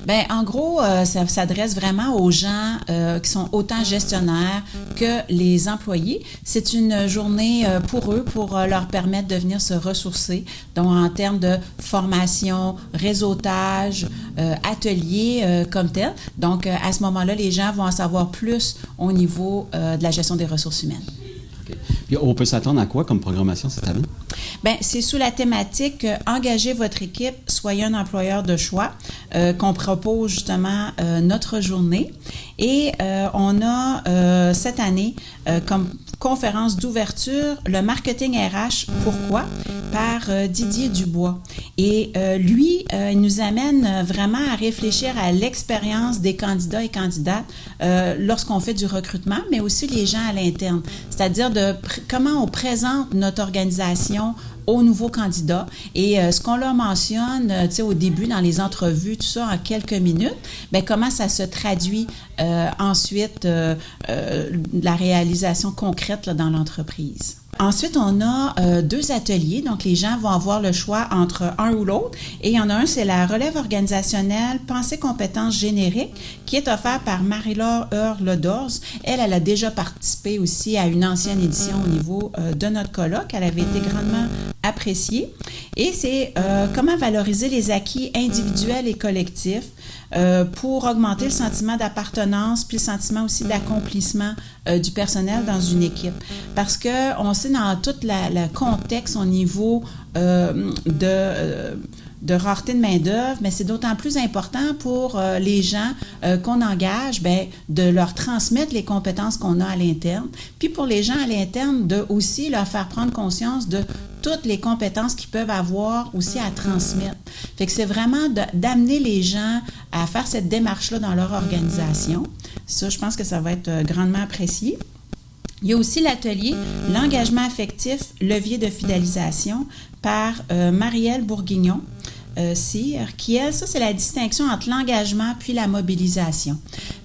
Ben, en gros, ça s'adresse vraiment aux gens qui sont autant gestionnaires que les employés. C'est une journée pour eux, pour leur permettre de venir se ressourcer. Donc, en termes de formation, réseautage, atelier comme tel. Donc, à ce moment-là, les gens vont en savoir plus au niveau de la gestion des ressources humaines. Okay. Puis on peut s'attendre à quoi comme programmation cette année? Bien, c'est sous la thématique Engagez votre équipe, soyez un employeur de choix qu'on propose justement notre journée. Et on a cette année comme conférence d'ouverture le marketing RH, pourquoi? Par Didier Dubois. Et lui, il nous amène vraiment à réfléchir à l'expérience des candidats et candidates lorsqu'on fait du recrutement, mais aussi les gens à l'interne. C'est-à-dire comment on présente notre organisation aux nouveaux candidats. Et ce qu'on leur mentionne au début dans les entrevues, tout ça en quelques minutes, bien, comment ça se traduit ensuite la réalisation concrète là, dans l'entreprise. Ensuite, on a 2 ateliers, donc les gens vont avoir le choix entre un ou l'autre. Et il y en a un, c'est la relève organisationnelle Pensée compétences génériques, qui est offert par Marie-Laure Heure-Ledorz. Elle a déjà participé aussi à une ancienne édition au niveau de notre colloque. Elle avait été grandement appréciée. Et c'est comment valoriser les acquis individuels et collectifs pour augmenter le sentiment d'appartenance puis le sentiment aussi d'accomplissement du personnel dans une équipe. Parce qu'on sait dans tout le contexte au niveau de rareté de main-d'œuvre, mais c'est d'autant plus important pour les gens qu'on engage, bien, de leur transmettre les compétences qu'on a à l'interne. Puis pour les gens à l'interne, de aussi leur faire prendre conscience de toutes les compétences qu'ils peuvent avoir aussi à transmettre. Fait que c'est vraiment d'amener les gens à faire cette démarche-là dans leur organisation. Ça, je pense que ça va être grandement apprécié. Il y a aussi l'atelier « L'engagement affectif, levier de fidélisation » par Marielle Bourguignon. CIR, qui, elle, ça, c'est la distinction entre l'engagement puis la mobilisation.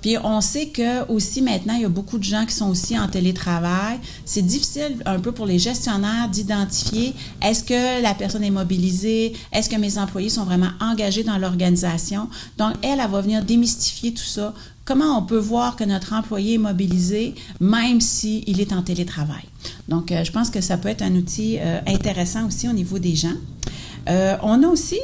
Puis, on sait que aussi, maintenant, il y a beaucoup de gens qui sont aussi en télétravail. C'est difficile un peu pour les gestionnaires d'identifier est-ce que la personne est mobilisée, est-ce que mes employés sont vraiment engagés dans l'organisation. Donc, elle va venir démystifier tout ça. Comment on peut voir que notre employé est mobilisé, même s'il est en télétravail. Donc, je pense que ça peut être un outil intéressant aussi au niveau des gens. On a aussi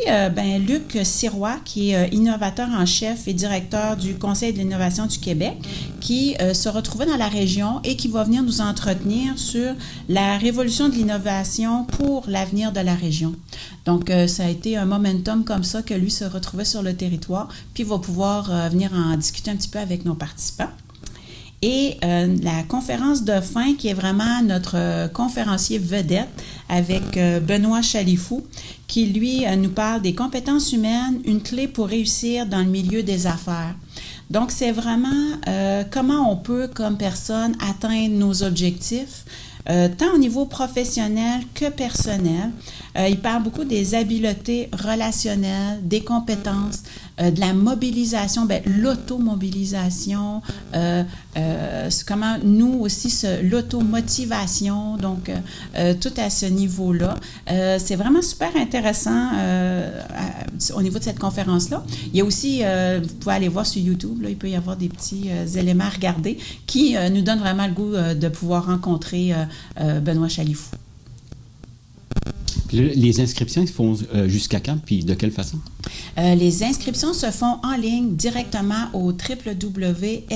Luc Sirois, qui est innovateur en chef et directeur du Conseil de l'innovation du Québec, qui se retrouvait dans la région et qui va venir nous entretenir sur la révolution de l'innovation pour l'avenir de la région. Donc, ça a été un momentum comme ça que lui se retrouvait sur le territoire, puis va pouvoir venir en discuter un petit peu avec nos participants. Et la conférence de fin, qui est vraiment notre conférencier vedette avec Benoît Chalifou, qui, lui, nous parle des compétences humaines, une clé pour réussir dans le milieu des affaires. Donc, c'est vraiment comment on peut, comme personne, atteindre nos objectifs, tant au niveau professionnel que personnel. Il parle beaucoup des habiletés relationnelles, des compétences, de la mobilisation, l'automobilisation, comment nous aussi, l'automotivation, donc tout à ce niveau-là. C'est vraiment super intéressant au niveau de cette conférence-là. Il y a aussi, vous pouvez aller voir sur YouTube, là, il peut y avoir des petits éléments à regarder qui nous donnent vraiment le goût de pouvoir rencontrer Benoît Chalifou. Puis les inscriptions, ils se font jusqu'à quand, puis de quelle façon? Les inscriptions se font en ligne directement au www.sadcbc.ca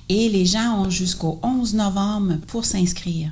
et les gens ont jusqu'au 11 novembre pour s'inscrire.